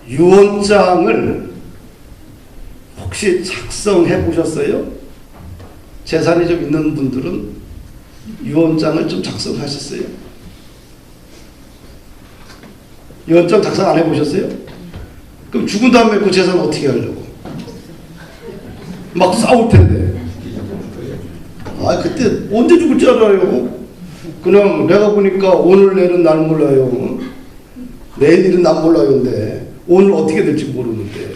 유언장을 혹시 작성해 보셨어요? 재산이 좀 있는 분들은 유언장을 좀 작성하셨어요? 유언장 작성 안 해보셨어요? 그럼 죽은 다음에 그 재산 어떻게 하려고? 막 싸울 텐데. 아, 그때 언제 죽을 줄 알아요? 그냥 내가 보니까 오늘 내일은 날 몰라요. 내일 일은 난 몰라요. 근데 오늘 어떻게 될지 모르는데.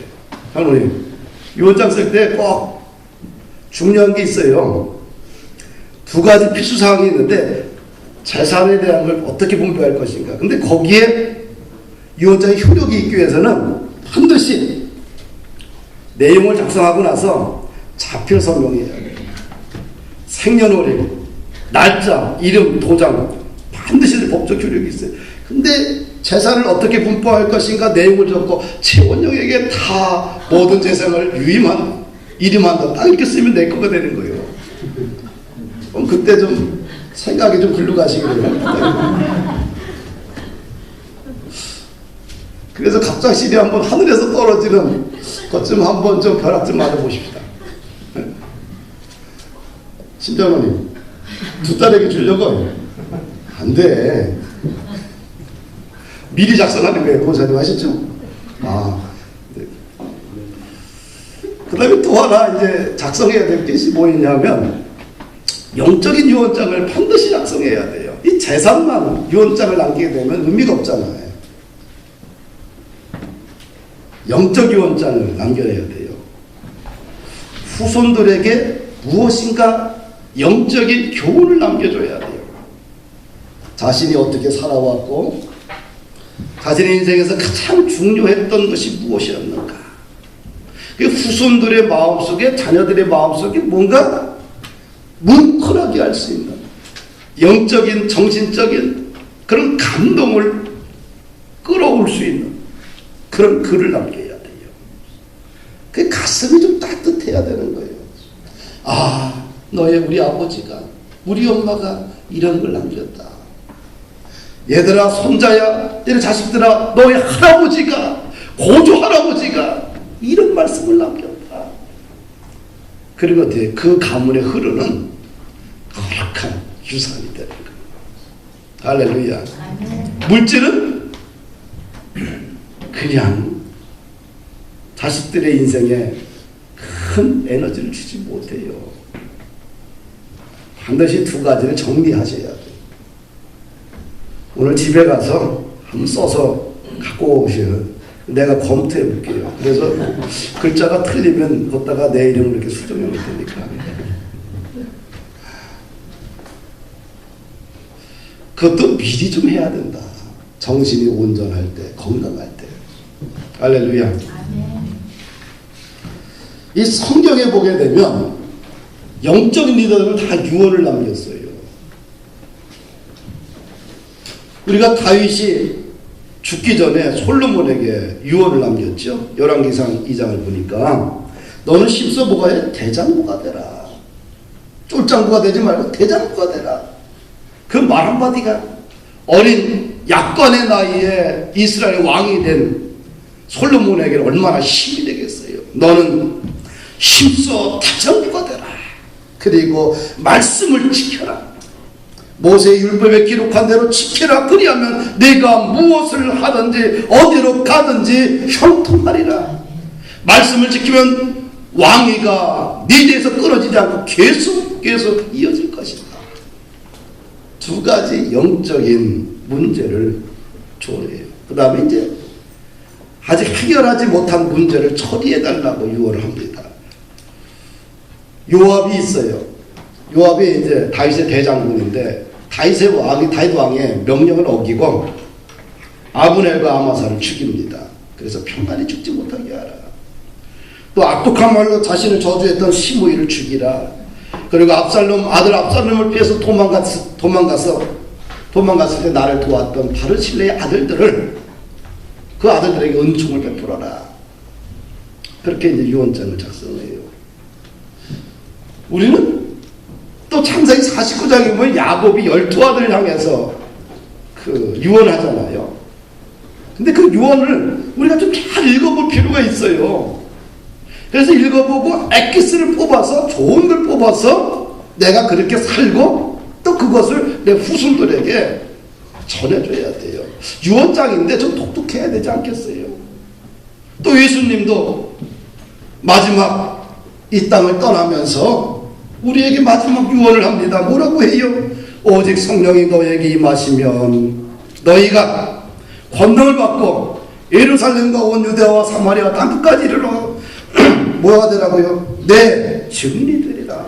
할머니, 유언장 쓸 때 꼭 중요한 게 있어요. 두 가지 필수사항이 있는데 재산에 대한 걸 어떻게 분배할 것인가. 근데 거기에 유언장의 효력이 있기 위해서는 반드시 내용을 작성하고 나서 자필 서명해야 돼요. 생년월일, 날짜, 이름, 도장 반드시 법적 효력이 있어요. 근데 재산을 어떻게 분포할 것인가 내용을 적고 최원영에게 다 모든 재산을 위임한다. 딱 이렇게 쓰면 내 거가 되는 거예요. 그럼 그때 좀 생각이 좀 글로 가시기를. 그래서 갑작스레 한번 하늘에서 떨어지는 것 좀 한번 좀 벼락 좀 맞아보십시다. 신장로님, 두 딸에게 주려고? 안 돼. 미리 작성하는 거예요. 권사님 아시죠? 아. 네. 그 다음에 또 하나 이제 작성해야 될 것이 뭐냐면 영적인 유언장을 반드시 작성해야 돼요. 이 재산만 유언장을 남기게 되면 의미가 없잖아요. 영적 유언장을 남겨야 돼요. 후손들에게 무엇인가 영적인 교훈을 남겨줘야 돼요. 자신이 어떻게 살아왔고 자신의 인생에서 가장 중요했던 것이 무엇이었는가. 후손들의 마음속에, 자녀들의 마음속에 뭔가 뭉클하게 할 수 있는 영적인, 정신적인 그런 감동을 끌어올 수 있는 그런 글을 남겨야 돼요. 그 가슴이 좀 따뜻해야 되는 거예요. 아, 우리 아버지가, 우리 엄마가 이런 걸 남겼다. 얘들아, 손자야, 얘들 자식들아, 너의 할아버지가, 고조 할아버지가 이런 말씀을 남겼다. 그리고 그 가문에 흐르는 거룩한 유산이 되는 거예요. 할렐루야. 물질은 그냥 자식들의 인생에 큰 에너지를 주지 못해요. 반드시 두 가지를 정리하셔야 돼요. 오늘 집에 가서 한번 써서 갖고 오셔요. 내가 검토해 볼게요. 그래서 글자가 틀리면 거기다가 내 이름을 이렇게 수정해 놓을 테니까. 그것도 미리 좀 해야 된다. 정신이 온전할 때, 건강할 때. 할렐루야. 이 성경에 보게 되면 영적인 리더들은 다 유언을 남겼어요. 우리가 다윗이 죽기 전에 솔로몬에게 유언을 남겼죠. 열왕기상 2장을 보니까 너는 심서 뭐가 해? 대장부가 되라. 쫄장부가 되지 말고 대장부가 되라. 그 말 한마디가 어린 약관의 나이에 이스라엘 왕이 된 솔로몬에게 얼마나 힘이 되겠어요. 너는 심서 대장부가 되라. 그리고 말씀을 지켜라. 모세의 율법에 기록한 대로 지켜라. 그리하면 내가 무엇을 하든지 어디로 가든지 형통하리라. 말씀을 지키면 왕위가 네 대에서 끊어지지 않고 계속 이어질 것이다. 두 가지 영적인 문제를 조례해요. 그 다음에 이제 아직 해결하지 못한 문제를 처리해달라고 유언을 합니다. 요압이 있어요. 요압이 이제 다윗의 대장군인데 다윗 왕의 명령을 어기고 아브넬과 아마사를 죽입니다. 그래서 평안히 죽지 못하게 하라. 또 악독한 말로 자신을 저주했던 시므이를 죽이라. 그리고 아들 압살롬을 피해서 도망갔을 때 나를 도왔던 바르실레의 아들들을 그 아들들에게 은총을 베풀어라. 그렇게 이제 유언장을 작성해요. 우리는 또 창세기 49장에 보면 야곱이 12아들을 향해서 그 유언하잖아요. 근데 그 유언을 우리가 좀 잘 읽어볼 필요가 있어요. 그래서 읽어보고 엑기스를 뽑아서 좋은 걸 뽑아서 내가 그렇게 살고 또 그것을 내 후손들에게 전해줘야 돼요. 유언장인데 좀 독특해야 되지 않겠어요? 또 예수님도 마지막 이 땅을 떠나면서 우리에게 마지막 유언을 합니다. 뭐라고 해요? 오직 성령이 너에게 임하시면 너희가 권능을 받고 예루살렘과 온 유대와 사마리아 땅끝까지 이르러 뭐가 되라고요? 내 증인이 되리라.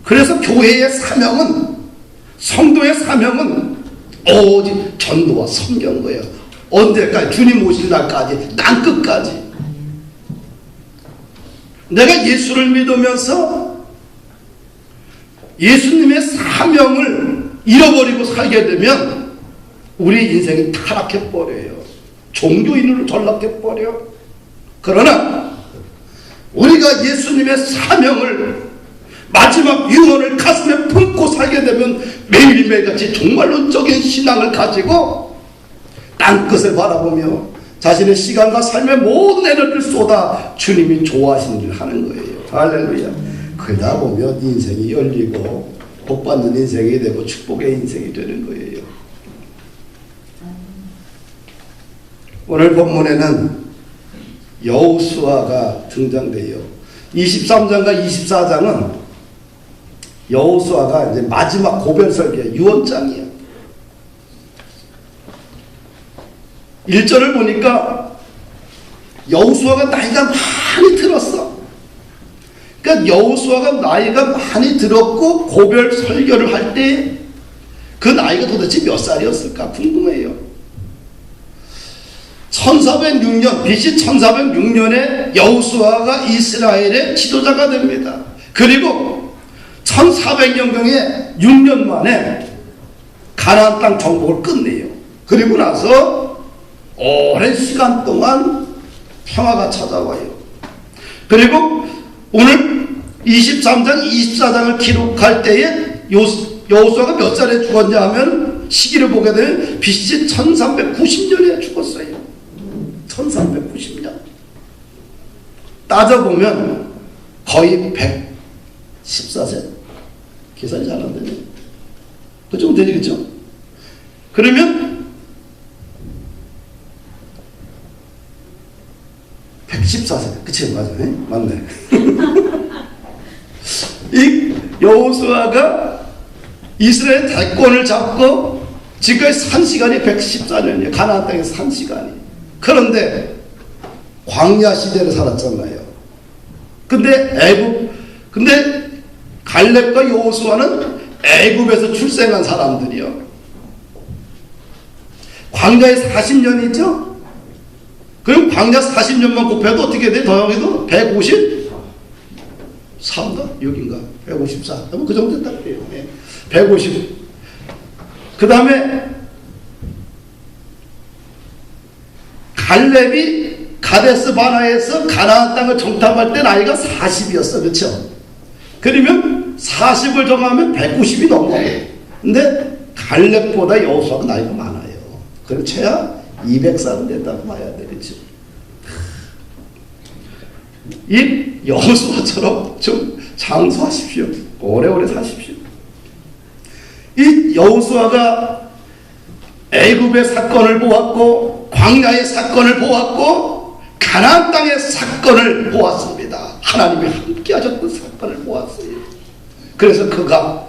그래서 교회의 사명은, 성도의 사명은 오직 전도와 섬기는 거예요. 언제까지? 주님 오실 날까지, 땅끝까지. 내가 예수를 믿으면서 예수님의 사명을 잃어버리고 살게 되면 우리 인생이 타락해버려요. 종교인으로 전락해버려. 그러나 우리가 예수님의 사명을, 마지막 유언을 가슴에 품고 살게 되면 매일매일같이 종말론적인 신앙을 가지고 땅끝을 바라보며 자신의 시간과 삶의 모든 에너지를 쏟아 주님이 좋아하시는 일을 하는 거예요. 할렐루야. 그러다 보면 인생이 열리고 복받는 인생이 되고 축복의 인생이 되는 거예요. 오늘 본문에는 여호수아가 등장돼요. 23장과 24장은 여호수아가 이제 마지막 고별 설계 유언장이에요. 1절을 보니까 여호수아가 나이가 많이 들었어. 그러니까 여호수아가 나이가 많이 들었고 고별 설교를 할 때 그 나이가 도대체 몇 살이었을까 궁금해요. 1406년 BC 1406년에 여호수아가 이스라엘의 지도자가 됩니다. 그리고 1400년경에 6년 만에 가나안 땅 정복을 끝내요. 그리고 나서 오랜 시간 동안 평화가 찾아와요. 그리고 오늘 23장 24장을 기록할 때에 여호수아가 몇 살에 죽었냐 하면 시기를 보게 되면 BC 1390년에 죽었어요. 1390년. 따져보면 거의 114세. 계산이 잘 안 되네. 그 정도 되겠죠? 그러면 114세. 그치? 맞아요. 맞네. 이 여호수아가 이스라엘 대권을 잡고 지금까지 산 시간이 114년이에요. 가나안 땅에서 산 시간이. 그런데 광야 시대를 살았잖아요. 근데 갈렙과 여호수아는 애굽에서 출생한 사람들이요. 광야에 40년이죠. 그럼 광야 40년만 곱해도 어떻게 돼? 더하기도 153인가? 6인가? 154. 그 정도 됐다 그래요. 150. 그 다음에 갈렙이 가데스 바나에서 가나안 땅을 정탐할 때 나이가 40이었어. 그렇죠? 그러면 40을 정하면 190이 넘어. 근데 갈렙보다 여호수아가 나이가 많아요. 그럼 최하 200살은 됐다고 봐야 되겠죠. 이 여호수아처럼 좀 장수하십시오. 오래오래 사십시오. 이 여호수아가 애굽의 사건을 보았고 광야의 사건을 보았고 가나안 땅의 사건을 보았습니다. 하나님이 함께 하셨던 사건을 보았어요. 그래서 그가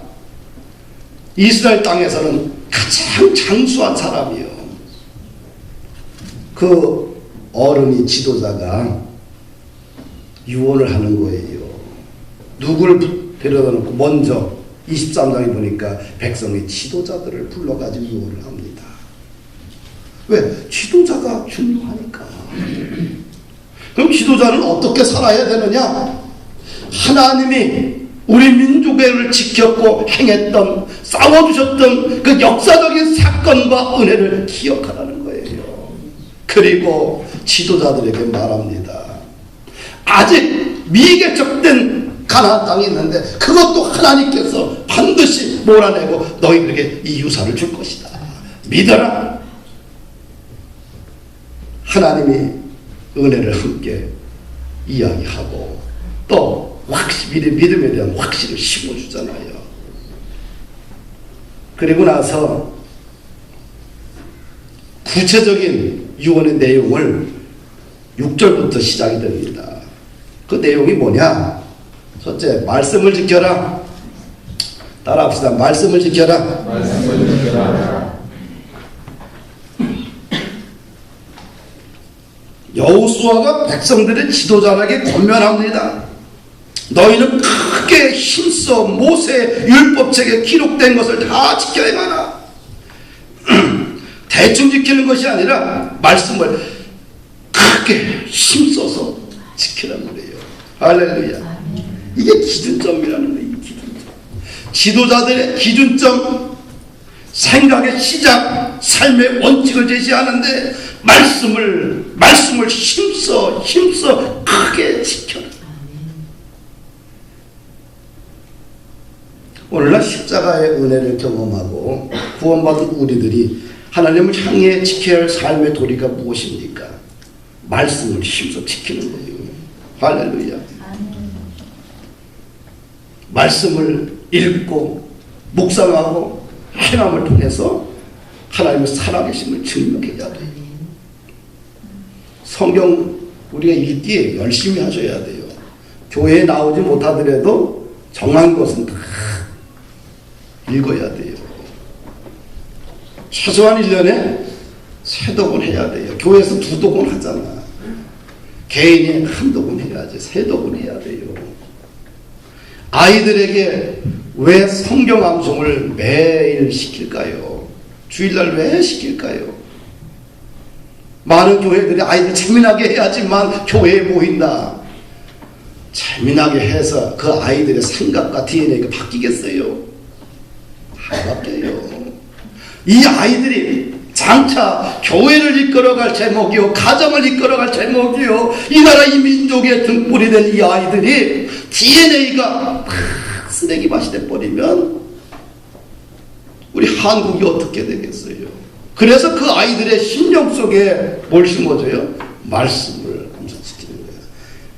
이스라엘 땅에서는 가장 장수한 사람이요. 그 어른이 지도자가 유언을 하는 거예요. 누구를 데려다 놓고 먼저 23장에 보니까 백성의 지도자들을 불러가지고 유언을 합니다. 왜? 지도자가 중요하니까. 그럼 지도자는 어떻게 살아야 되느냐? 하나님이 우리 민족을 지켰고 행했던, 싸워주셨던 그 역사적인 사건과 은혜를 기억하라는 거예요. 그리고 지도자들에게 말합니다. 아직 미개척된 가나안 땅이 있는데 그것도 하나님께서 반드시 몰아내고 너희들에게 이 유산을 줄 것이다. 믿어라. 하나님이 은혜를 함께 이야기하고 또 확실히 믿음에 대한 확신을 심어주잖아요. 그리고 나서 구체적인 유언의 내용을 6절부터 시작이 됩니다. 그 내용이 뭐냐? 첫째, 말씀을 지켜라. 따라합시다. 말씀을 지켜라. 말씀을 지켜라. 여호수아가 백성들의 지도자에게 권면합니다. 너희는 크게 힘써 모세 율법책에 기록된 것을 다 지켜야 하라. 대충 지키는 것이 아니라 말씀을 크게 힘써서 지키라는 거예요. 할렐루야. 이게 기준점이라는 거예요. 기준점. 지도자들의 기준점, 생각의 시작, 삶의 원칙을 제시하는데 말씀을 힘써 크게 지켜라. 오늘날 십자가의 은혜를 경험하고 구원받은 우리들이 하나님을 향해 지켜야 할 삶의 도리가 무엇입니까? 말씀을 힘써 지키는 거예요. 할렐루야. 말씀을 읽고 묵상하고 행함을 통해서 하나님의 살아계심을 증명해야 돼요. 성경 우리가 읽기 열심히 하셔야 돼요. 교회에 나오지 못하더라도 정한 것은 다 읽어야 돼요. 최소한 1년에 3독은 해야 돼요. 교회에서 2독은 하잖아. 개인이 1독은 해야지. 3독은 해야 돼요. 아이들에게 왜 성경 암송을 매일 시킬까요? 주일날 왜 시킬까요? 많은 교회들이 아이들 재미나게 해야지만 교회에 모인다. 재미나게 해서 그 아이들의 생각과 DNA가 바뀌겠어요? 안 바뀌어요. 이 아이들이 장차 교회를 이끌어갈 제목이요, 가정을 이끌어갈 제목이요, 이 나라 이 민족의 등불이 된 이 아이들이 DNA가 쓰레기 맛이 돼버리면 우리 한국이 어떻게 되겠어요? 그래서 그 아이들의 심령 속에 뭘 심어줘요? 말씀을 감사시키는 거예요.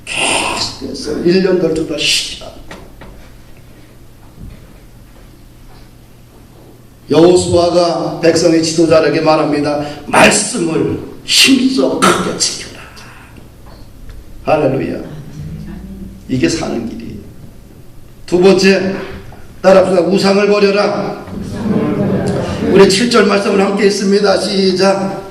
계속해서 1년 덜 쉬지 않고. 여호수아가 백성의 지도자에게 말합니다. 말씀을 힘써 크게 지켜라. 할렐루야. 이게 사는 길이에요. 두 번째, 따라합시다. 우상을 버려라. 우리 7절 말씀을 함께 읽습니다. 시작.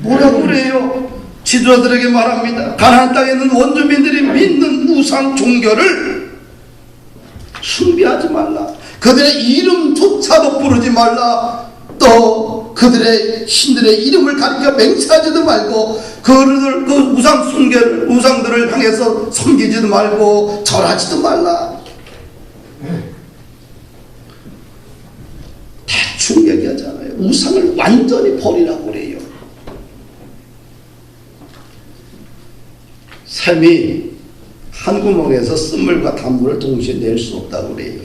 뭐라고 그래요? 지도자들에게 말합니다. 가나안 땅에 있는 원주민들이 믿는 우상 종교를 숭배하지 말라. 그들의 이름조차도 부르지 말라. 또 그들의 신들의 이름을 가리켜 맹세하지도 말고 그 우상들을 향해서 섬기지도 말고 절하지도 말라. 대충 얘기하잖아요. 우상을 완전히 버리라고 그래요. 샘이 한 구멍에서 쓴물과 단물을 동시에 낼 수 없다고 그래요.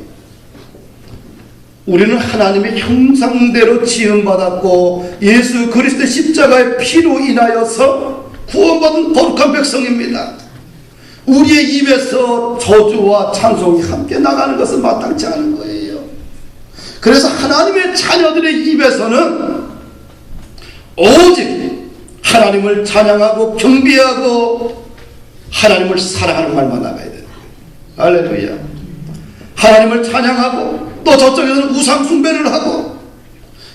우리는 하나님의 형상대로 지음받았고 예수 그리스도의 십자가의 피로 인하여서 구원받은 거룩한 백성입니다. 우리의 입에서 저주와 찬송이 함께 나가는 것은 마땅치 않은 거예요. 그래서 하나님의 자녀들의 입에서는 오직 하나님을 찬양하고 경배하고 하나님을 사랑하는 말만 나가야 되는 거예요. 할렐루야. 하나님을 찬양하고 또 저쪽에서는 우상 숭배를 하고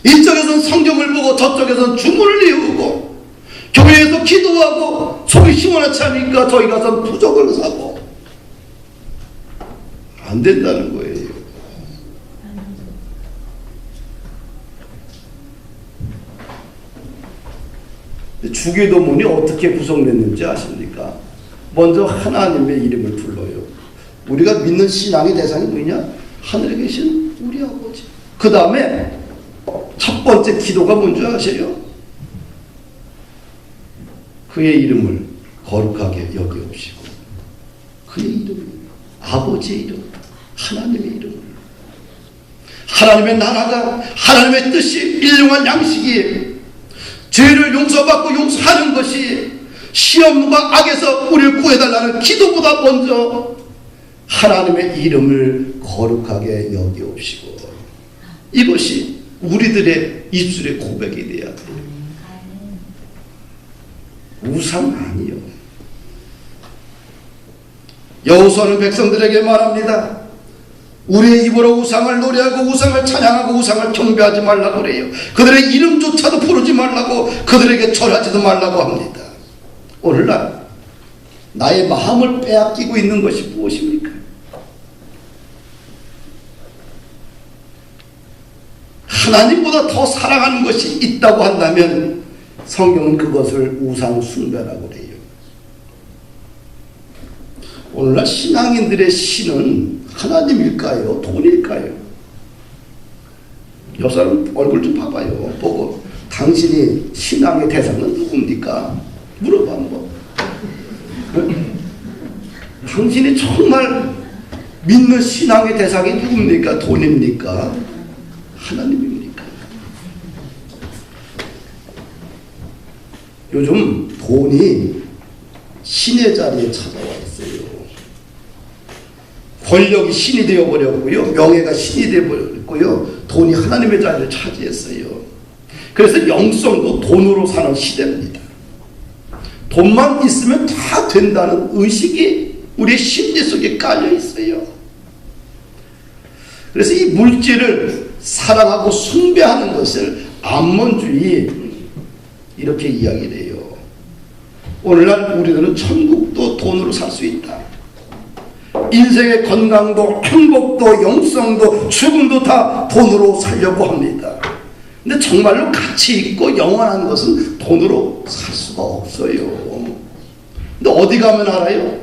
이쪽에서는 성경을 보고 저쪽에서는 주문을 이루고 교회에서 기도하고 속이 시원하지 않으니까 저희 가서 부적을 사고 안 된다는 거예요. 주기도문이 어떻게 구성됐는지 아십니까? 먼저 하나님의 이름을 불러요. 우리가 믿는 신앙의 대상이 뭐냐? 하늘에 계신 우리 아버지. 그 다음에 첫 번째 기도가 뭔지 아세요? 그의 이름을 거룩하게 여기옵시고 그의 이름을, 아버지의 이름, 하나님의 이름을, 하나님의 나라가, 하나님의 뜻이, 일용할 양식이, 죄를 용서받고 용서하는 것이 시험과 악에서 우리를 구해달라는 기도보다 먼저 하나님의 이름을 거룩하게 여기옵시고, 이것이 우리들의 입술의 고백이 되어야 돼요. 우상 아니요. 여호수아는 백성들에게 말합니다. 우리의 입으로 우상을 노래하고 우상을 찬양하고 우상을 경배하지 말라고 그래요. 그들의 이름조차도 부르지 말라고, 그들에게 절하지도 말라고 합니다. 오늘날 나의 마음을 빼앗기고 있는 것이 무엇입니까? 하나님보다 더 사랑하는 것이 있다고 한다면 성경은 그것을 우상 숭배라고 그래요. 오늘날 신앙인들의 신은 하나님일까요? 돈일까요? 여 사람 얼굴 좀 봐봐요. 보고 당신이 신앙의 대상은 누굽니까? 물어봐 한번. 당신이 정말 믿는 신앙의 대상이 누굽니까? 돈입니까? 하나님입니까? 요즘 돈이 신의 자리에 찾아와 있어요. 권력이 신이 되어버렸고요. 명예가 신이 되어버렸고요. 돈이 하나님의 자리를 차지했어요. 그래서 영성도 돈으로 사는 시대입니다. 돈만 있으면 다 된다는 의식이 우리의 심리 속에 깔려 있어요. 그래서 이 물질을 사랑하고 숭배하는 것을 암몬주의 이렇게 이야기를 해요. 오늘날 우리들은 천국도 돈으로 살 수 있다. 인생의 건강도 행복도 영성도 죽음도 다 돈으로 살려고 합니다. 근데 정말로 가치 있고 영원한 것은 돈으로 살 수가 없어요. 근데 어디 가면 알아요?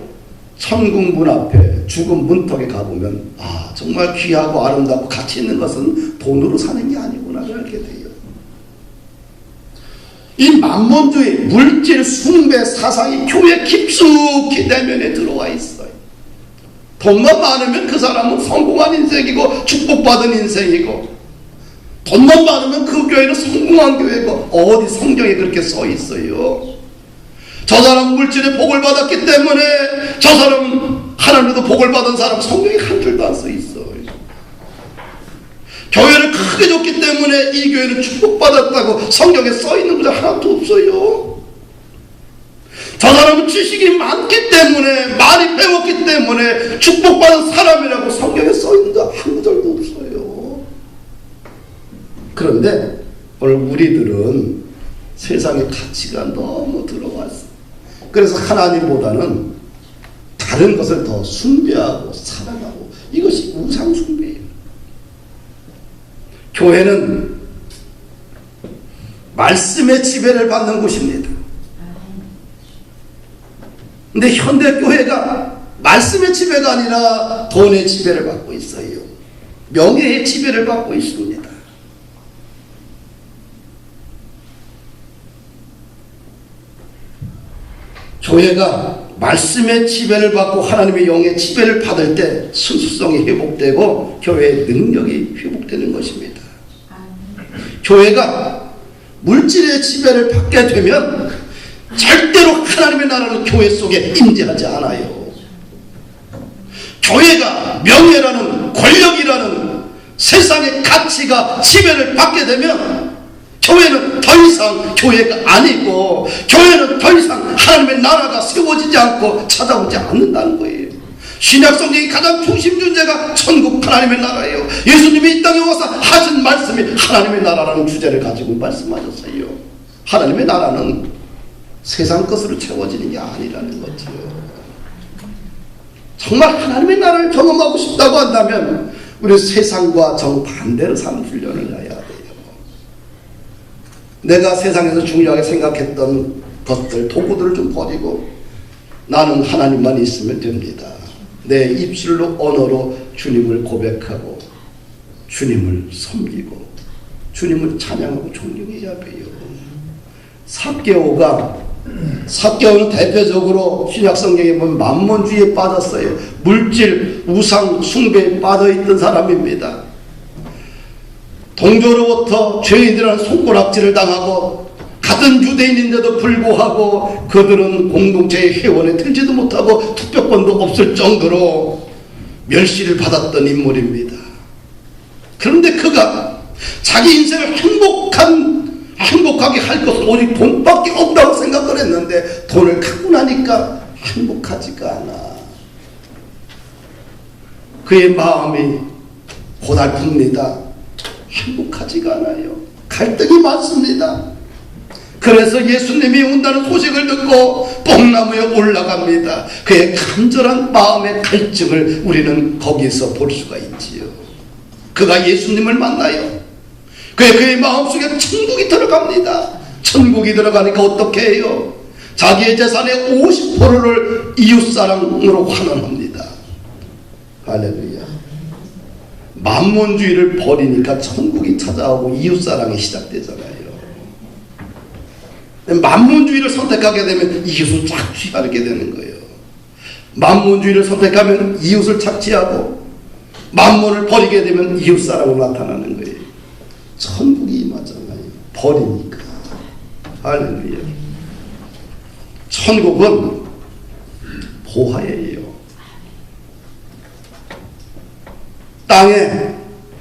천국 문 앞에 죽음 문턱에 가보면 아 정말 귀하고 아름답고 가치 있는 것은 돈으로 사는 게 아니구나 알게 돼요. 이 만몬주의 물질 숭배 사상이 교회 깊숙이 내면에 들어와 있어요. 돈만 많으면 그 사람은 성공한 인생이고 축복받은 인생이고, 돈만 많으면 그 교회는 성공한 교회고, 어디 성경에 그렇게 써 있어요. 저 사람 물질에 복을 받았기 때문에 저 사람은 하나님도 복을 받은 사람 성경에 한 줄도 안 써 있어요. 교회를 크게 줬기 때문에 이 교회는 축복받았다고 성경에 써 있는 구절 하나도 없어요. 저 사람은 지식이 많기 때문에, 많이 배웠기 때문에 축복받은 사람이라고 성경에 써 있는 거 한 구절도 없어요. 그런데 오늘 우리들은 세상의 가치가 너무 들어왔어. 그래서 하나님보다는 다른 것을 더 숭배하고 사랑하고, 이것이 우상 숭배예요. 교회는 말씀의 지배를 받는 곳입니다. 근데 현대교회가 말씀의 지배가 아니라 돈의 지배를 받고 있어요. 명예의 지배를 받고 있습니다. 교회가 말씀의 지배를 받고 하나님의 영의 지배를 받을 때 순수성이 회복되고 교회의 능력이 회복되는 것입니다. 교회가 물질의 지배를 받게 되면 절대로 하나님의 나라는 교회 속에 임재하지 않아요. 교회가 명예라는, 권력이라는 세상의 가치가 지배를 받게 되면 교회는 더 이상 교회가 아니고, 교회는 더 이상 하나님의 나라가 세워지지 않고 찾아오지 않는다는 거예요. 신약 성경이 가장 중심 주제가 천국 하나님의 나라예요. 예수님이 이 땅에 와서 하신 말씀이 하나님의 나라라는 주제를 가지고 말씀하셨어요. 하나님의 나라는 세상 것으로 채워지는 게 아니라는 거죠. 정말 하나님의 나라를 경험하고 싶다고 한다면 우리 세상과 정반대로 사는 훈련을 해야 돼요. 내가 세상에서 중요하게 생각했던 것들, 도구들을 좀 버리고 나는 하나님만 있으면 됩니다. 내 입술로, 언어로 주님을 고백하고 주님을 섬기고 주님을 찬양하고 존경해야 돼요. 삭개오가 삭개오는 대표적으로 신약 성경에 보면 만몬주의에 빠졌어요. 물질, 우상, 숭배에 빠져있던 사람입니다. 동조로부터 죄인들은 손가락질을 당하고 같은 유대인인데도 불구하고 그들은 공동체의 회원에 들지도 못하고 투표권도 없을 정도로 멸시를 받았던 인물입니다. 그런데 그가 자기 인생을 행복하게 할 것은 오직 돈밖에 없다고 생각을 했는데 돈을 갖고 나니까 행복하지가 않아. 그의 마음이 고달픕니다. 행복하지가 않아요. 갈등이 많습니다. 그래서 예수님이 온다는 소식을 듣고 뽕나무에 올라갑니다. 그의 간절한 마음의 갈증을 우리는 거기서 볼 수가 있지요. 그가 예수님을 만나요. 그의 마음속에 천국이 들어갑니다. 천국이 들어가니까 어떻게 해요? 자기의 재산의 50%를 이웃사랑으로 환원합니다. 할렐루야. 만몬주의를 버리니까 천국이 찾아오고 이웃사랑이 시작되잖아요. 만몬주의를 선택하게 되면 이웃을 착취하게 되는 거예요. 만몬주의를 선택하면 이웃을 착취하고 만몬을 버리게 되면 이웃사랑으로 나타나는 거예요. 천국이 임하잖아요. 버리니까. 할렐루야. 천국은 보화예요. 땅에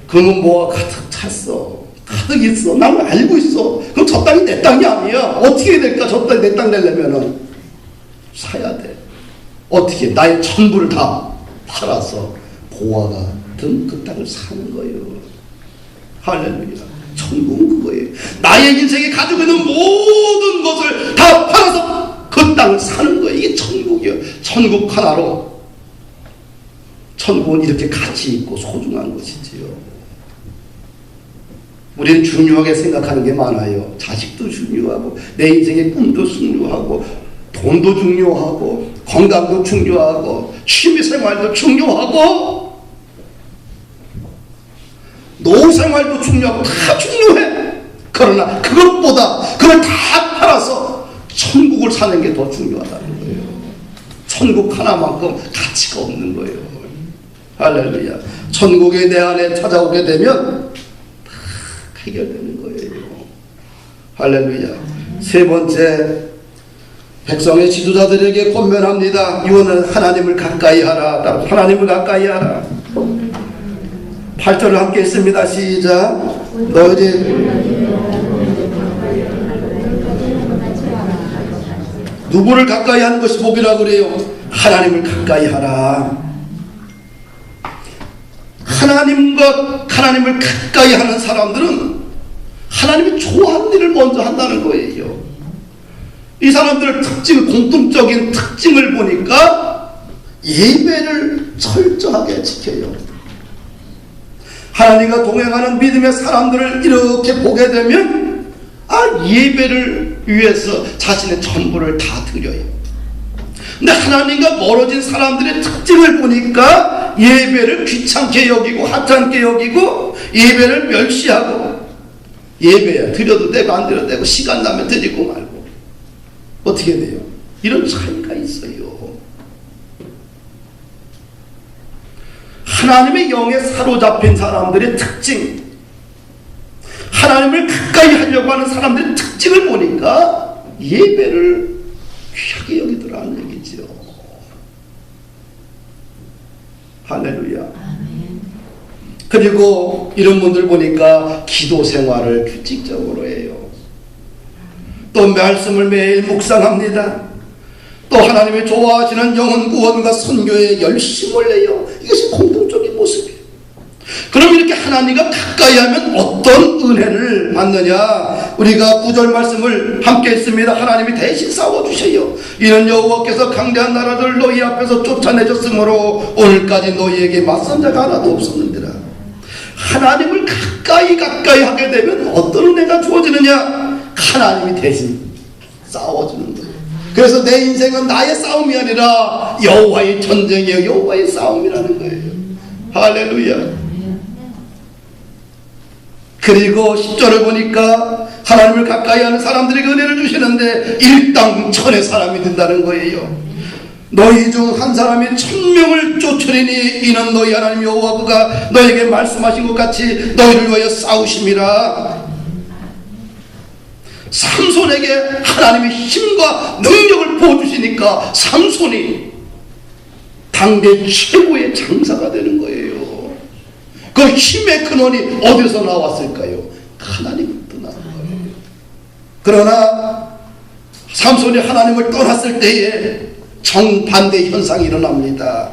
금은보화 가득 찼어. 가득 있어. 나는 알고 있어. 그럼 저 땅이 내 땅이 아니야. 어떻게 해야 될까? 저 땅이 내 땅 되려면은 사야 돼. 어떻게? 나의 전부를 다 팔아서 보화가 든 그 땅을 사는 거예요. 할렐루야. 천국은 그거예요. 나의 인생에 가지고 있는 모든 것을 다 팔아서 그 땅을 사는 거예요. 이게 천국이에요. 천국 하나로 천국은 이렇게 가치 있고 소중한 것이지요. 우리는 중요하게 생각하는 게 많아요. 자식도 중요하고 내 인생의 꿈도 중요하고 돈도 중요하고 건강도 중요하고 취미생활도 중요하고 노후생활도 중요하고 다 중요해. 그러나 그것보다 그걸 다 팔아서 천국을 사는 게 더 중요하다는 거예요. 천국 하나만큼 가치가 없는 거예요. 할렐루야. 천국이 내 안에 찾아오게 되면 다 해결되는 거예요. 할렐루야. 세 번째, 백성의 지도자들에게 권면합니다. 이거는 하나님을 가까이 하라. 하나님을 가까이 하라. 8절을 함께 읽습니다. 시작. 너희들 누구를 가까이 하는 것이 복이라고 그래요? 하나님을 가까이 하라. 하나님을 가까이 하는 사람들은 하나님이 좋아하는 일을 먼저 한다는 거예요. 이 사람들의 공통적인 특징을 보니까 예배를 철저하게 지켜요. 하나님과 동행하는 믿음의 사람들을 이렇게 보게 되면 예배를 위해서 자신의 전부를 다 드려요. 근데 하나님과 멀어진 사람들의 특징을 보니까 예배를 귀찮게 여기고 하찮게 여기고 예배를 멸시하고 예배야 드려도 되고 안 드려도 되고 시간 나면 드리고 말고 어떻게 돼요? 이런 차이가 있어요. 하나님의 영에 사로잡힌 사람들의 특징, 하나님을 가까이 하려고 하는 사람들의 특징을 보니까 예배를 귀하게 여기더라는 얘기죠. 할렐루야. 그리고 이런 분들 보니까 기도 생활을 규칙적으로 해요. 또 말씀을 매일 묵상합니다. 또 하나님이 좋아하시는 영혼 구원과 선교에 열심을 내요. 이것이 공통적인 모습이에요. 그럼 이렇게 하나님과 가까이 하면 어떤 은혜를 받느냐? 우리가 9절 말씀을 함께 했습니다. 하나님이 대신 싸워주세요. 이는 여호와께서 강대한 나라들 너희 앞에서 쫓아내셨으므로 오늘까지 너희에게 맞선 자가 하나도 없었느니라. 하나님을 가까이 하게 되면 어떤 은혜가 주어지느냐? 하나님이 대신 싸워주는 거예요. 그래서 내 인생은 나의 싸움이 아니라 여호와의 전쟁이에요. 여호와의 싸움이라는 거예요. 할렐루야. 그리고 10절을 보니까 하나님을 가까이 하는 사람들에게 은혜를 주시는데 일당천의 사람이 된다는 거예요. 너희 중 한 사람이 1000명을 쫓으리니 이는 너희 하나님 여호와가 너에게 말씀하신 것 같이 너희를 위하여 싸우심이라. 삼손에게 하나님의 힘과 능력을 부어주시니까 삼손이 당대 최고의 장사가 되는 거예요. 그 힘의 근원이 어디서 나왔을까요? 하나님부터 나온 거예요. 그러나 삼손이 하나님을 떠났을 때에 정반대 현상이 일어납니다.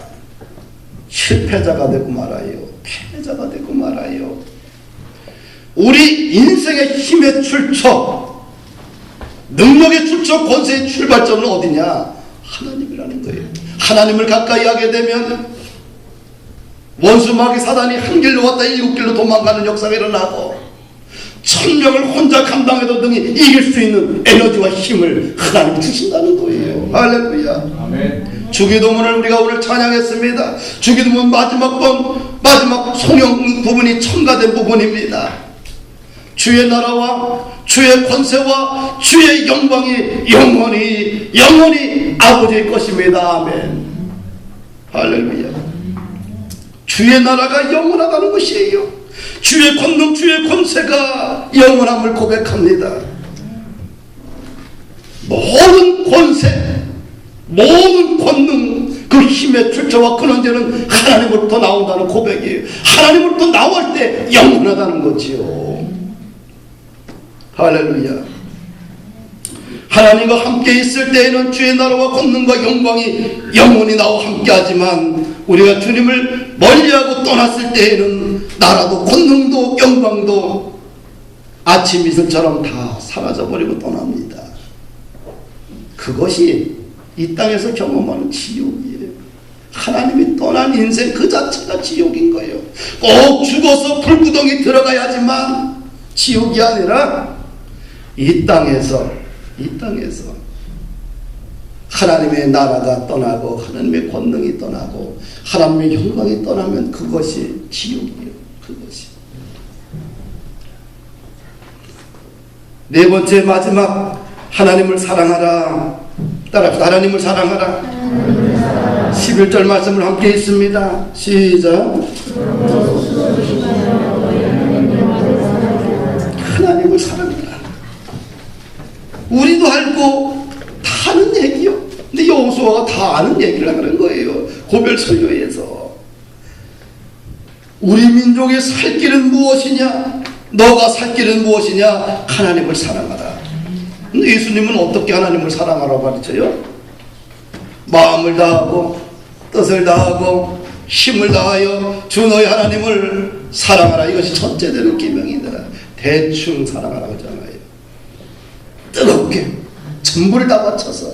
실패자가 되고 말아요. 패배자가 되고 말아요. 우리 인생의 힘의 출처, 능력의 출처, 권세의 출발점은 어디냐? 하나님이라는 거예요. 하나님을 가까이 하게 되면 원수마귀 사단이 한 길로 왔다 7길로 도망가는 역사가 일어나고 1000명을 혼자 감당해도 등이 이길 수 있는 에너지와 힘을 하나님이 주신다는 거예요. 할렐루야. 아멘. 주기도문을 우리가 오늘 찬양했습니다. 주기도문 마지막 송영 부분이 첨가된 부분입니다. 주의 나라와 주의 권세와 주의 영광이 영원히 아버지의 것입니다. 아멘. 할렐루야. 주의 나라가 영원하다는 것이에요. 주의 권능, 주의 권세가 영원함을 고백합니다. 모든 권세, 모든 권능, 그 힘의 출처와 근원제는 하나님으로부터 나온다는 고백이에요. 하나님으로부터 나올 때 영원하다는 거지요. 할렐루야. 하나님과 함께 있을 때에는 주의 나라와 권능과 영광이 영원히 나와 함께하지만 우리가 주님을 멀리하고 떠났을 때에는 나라도 권능도 영광도 아침 이슬처럼 다 사라져버리고 떠납니다. 그것이 이 땅에서 경험하는 지옥이에요. 하나님이 떠난 인생 그 자체가 지옥인 거예요. 꼭 죽어서 불구덩이 들어가야지만 지옥이 아니라 이 땅에서 하나님의 나라가 떠나고 하나님의 권능이 떠나고 하나님의 영광이 떠나면 그것이 지옥이에요. 그것이. 네 번째 마지막, 하나님을 사랑하라. 따라합시다. 하나님을 사랑하라. 11절 말씀을 함께 읽습니다. 시작. 하나님을 사랑하라. 우리도 알고 다 아는 얘기요. 근데 여호수아가 다 아는 얘기를 하는 거예요. 고별 설교에서. 우리 민족의 살 길은 무엇이냐? 너가 살 길은 무엇이냐? 하나님을 사랑하라. 근데 예수님은 어떻게 하나님을 사랑하라고 가르쳐요? 마음을 다하고 뜻을 다하고 힘을 다하여 주 너희 하나님을 사랑하라. 이것이 첫째 되는 계명이더라. 대충 사랑하라고 하잖아요. 뜨겁게 전부를 다 바쳐서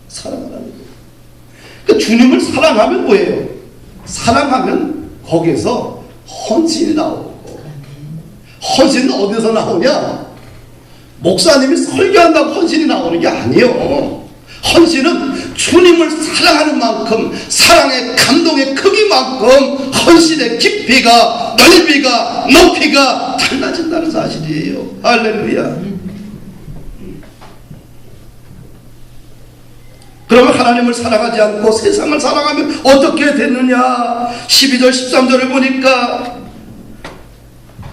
사랑하라는 거예요. 그러니까 주님을 사랑하면 뭐예요? 사랑하면 거기에서 헌신이 나오고, 헌신은 어디서 나오냐? 목사님이 설교한다고 헌신이 나오는 게 아니에요. 헌신은 주님을 사랑하는 만큼, 사랑의 감동의 크기만큼 헌신의 깊이가, 넓이가, 높이가 달라진다는 사실이에요. 할렐루야. 그러면 하나님을 사랑하지 않고 세상을 사랑하면 어떻게 됐느냐? 12절 13절을 보니까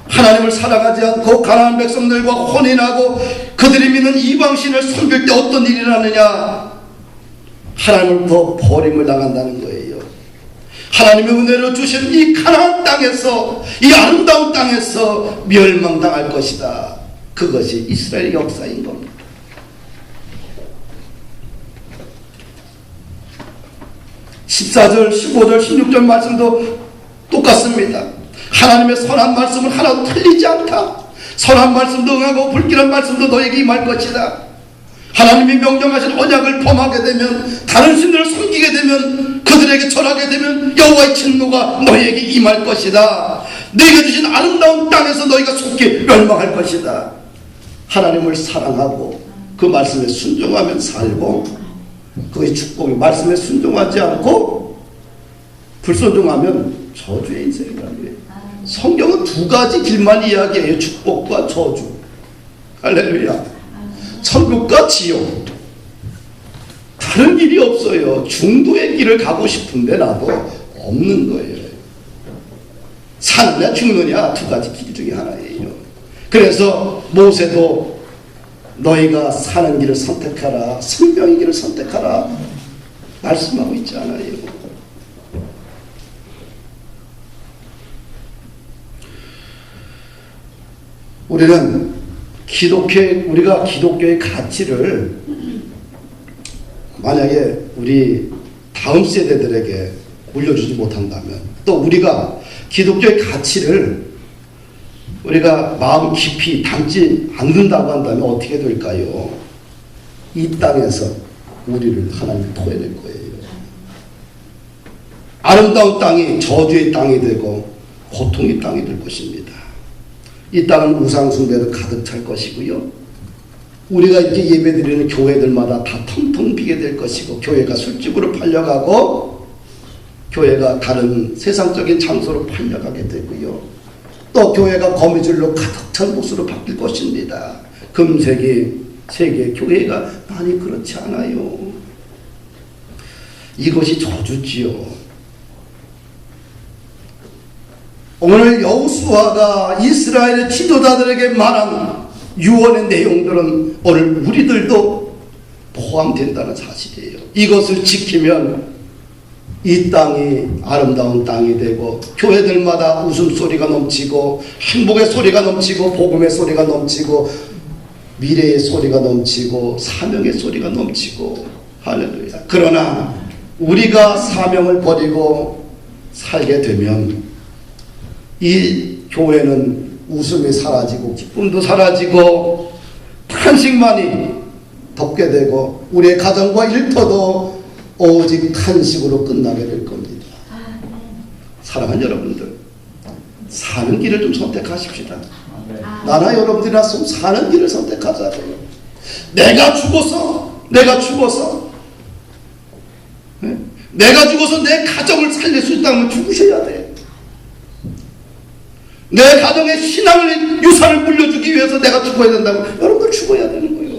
하나님을 사랑하지 않고 가나안 백성들과 혼인하고 그들이 믿는 이방신을 섬길 때 어떤 일이 일어나느냐? 하나님으로부터 버림을 당한다는 거예요. 하나님의 은혜로 주신 이 가나안 땅에서, 이 아름다운 땅에서 멸망당할 것이다. 그것이 이스라엘의 역사인 겁니다. 14절, 15절, 16절 말씀도 똑같습니다. 하나님의 선한 말씀은 하나도 틀리지 않다. 선한 말씀도 응하고 불길한 말씀도 너에게 임할 것이다. 하나님이 명령하신 언약을 범하게 되면, 다른 신들을 섬기게 되면, 그들에게 절하게 되면 여호와의 진노가 너에게 임할 것이다. 너에게 주신 아름다운 땅에서 너희가 속히 멸망할 것이다. 하나님을 사랑하고 그 말씀에 순종하면 살고, 그것이 축복이, 말씀에 순종하지 않고 불순종하면 저주의 인생이라는 거예요. 성경은 두 가지 길만 이야기해요. 축복과 저주. 할렐루야. 천국과 지옥. 다른 길이 없어요. 중도의 길을 가고 싶은데 나도 없는 거예요. 사느냐 죽느냐 두 가지 길 중에 하나예요. 그래서 모세도 너희가 사는 길을 선택하라, 생명의 길을 선택하라 말씀하고 있지 않아요. 우리는 우리가 기독교의 가치를 만약에 우리 다음 세대들에게 물려주지 못한다면, 또 우리가 기독교의 가치를 우리가 마음 깊이 담지 않는다고 한다면 어떻게 될까요? 이 땅에서 우리를 하나님 토해낼 거예요. 아름다운 땅이 저주의 땅이 되고 고통의 땅이 될 것입니다. 이 땅은 우상숭배로 가득 찰 것이고요. 우리가 이렇게 예배드리는 교회들마다 다 텅텅 비게 될 것이고, 교회가 술집으로 팔려가고 교회가 다른 세상적인 장소로 팔려가게 되고요. 또 교회가 거미줄로 가득 찬 곳으로 바뀔 것입니다. 금세기 세계 교회가 많이 그렇지 않아요. 이것이 저주지요. 오늘 여호수아가 이스라엘의 지도자들에게 말한 유언의 내용들은 오늘 우리들도 포함된다는 사실이에요. 이것을 지키면 이 땅이 아름다운 땅이 되고, 교회들마다 웃음소리가 넘치고, 행복의 소리가 넘치고, 복음의 소리가 넘치고, 미래의 소리가 넘치고, 사명의 소리가 넘치고. 할렐루야. 그러나 우리가 사명을 버리고 살게 되면 이 교회는 웃음이 사라지고 기쁨도 사라지고 탄식만이 덮게 되고, 우리의 가정과 일터도 오직 탄식으로 끝나게 될 겁니다. 사랑하는 여러분들, 사는 길을 좀 선택하십시다. 나나 여러분들이나 좀 사는 길을 선택하자고요. 내가 죽어서 내가 죽어서 내 가정을 살릴 수 있다면 죽으셔야 돼. 내 가정의 신앙을, 유산을 물려주기 위해서 내가 죽어야 된다면 여러분들 죽어야 되는 거예요.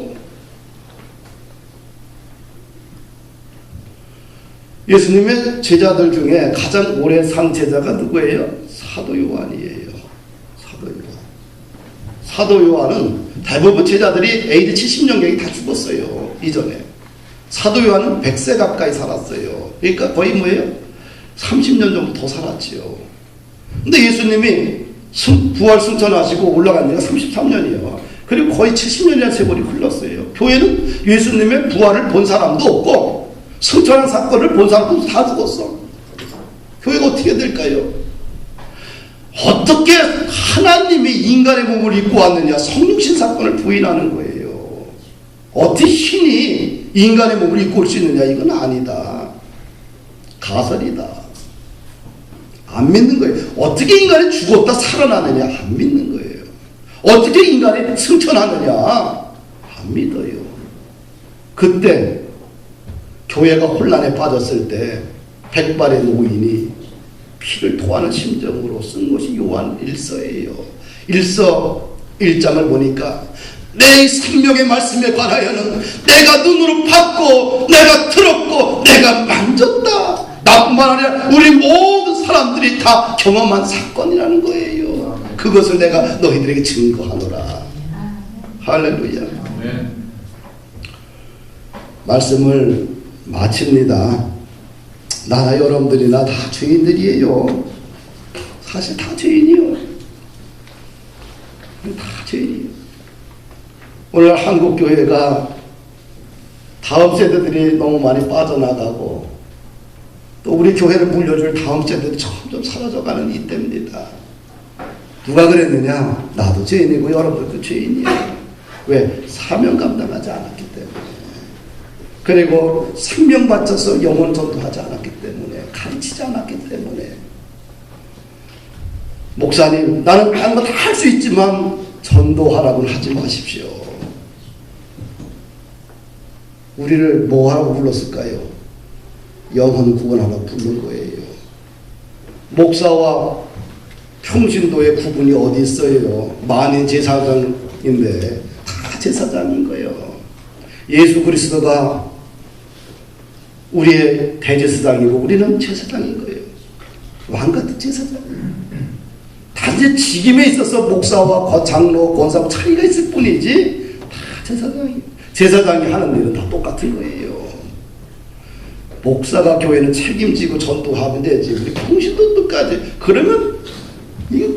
예수님의 제자들 중에 가장 오래 산 제자가 누구예요? 사도 요한이에요. 사도 요한은 대부분 제자들이 AD 70년경에 다 죽었어요. 이전에. 사도 요한은 100세 가까이 살았어요. 그러니까 거의 뭐예요? 30년 정도 더 살았지요. 근데 예수님이 부활 승천하시고 올라간 지가 33년이에요. 그리고 거의 70년이라는 세월이 흘렀어요. 교회는 예수님의 부활을 본 사람도 없고 승천한 사건을 본 사람도 다 죽었어. 교회가 어떻게 될까요? 어떻게 하나님이 인간의 몸을 입고 왔느냐? 성육신 사건을 부인하는 거예요. 어떻게 신이 인간의 몸을 입고 올 수 있느냐? 이건 아니다. 가설이다. 안 믿는 거예요. 어떻게 인간이 죽었다 살아나느냐? 안 믿는 거예요. 어떻게 인간이 승천하느냐? 안 믿어요. 그때 교회가 혼란에 빠졌을 때 백발의 노인이 피를 토하는 심정으로 쓴 것이 요한 1서예요. 1서 1장을 보니까 내 생명의 말씀에 관하여는 내가 눈으로 봤고 내가 들었고 내가 만졌다. 나뿐만 아니라 우리 모든 사람들이 다 경험한 사건이라는 거예요. 그것을 내가 너희들에게 증거하노라. 할렐루야. 말씀을 마칩니다. 나나 여러분들이나 다 죄인들이에요. 사실 다 죄인이요. 다 죄인이에요. 오늘 한국교회가 다음 세대들이 너무 많이 빠져나가고 또 우리 교회를 물려줄 다음 세대들이 점점 사라져가는 이때입니다. 누가 그랬느냐? 나도 죄인이고 여러분들도 죄인이에요. 왜? 사명 감당하지 않았기 때문에. 그리고 생명 바쳐서 영혼 전도하지 않았기 때문에, 가르치지 않았기 때문에. 목사님, 나는 다른 거 다 할 수 있지만 전도하라고는 하지 마십시오. 우리를 뭐 하라고 불렀을까요? 영혼 구원하라고 부른 거예요. 목사와 평신도의 구분이 어디 있어요? 만인 제사장인데 다 제사장인 거예요. 예수 그리스도가 우리의 대제사장이고 우리는 제사장인 거예요. 왕같은 제사장. 단지 직임에 있어서 목사와 장로, 권사 차이가 있을 뿐이지 다 제사장이 하는 일은 다 똑같은 거예요. 목사가 교회는 책임지고 전도하면 되지. 우리 평신도들까지 그러면 이게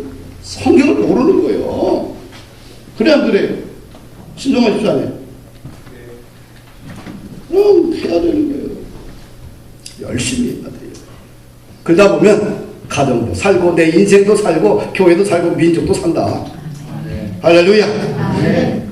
성경을 모르는 거예요. 그래 안 그래요? 신정하십시오 안 해요? 그럼 해야 되는 거예요. 열심히 해야 돼요. 그러다 보면 가정도 살고 내 인생도 살고 교회도 살고 민족도 산다. 할렐루야.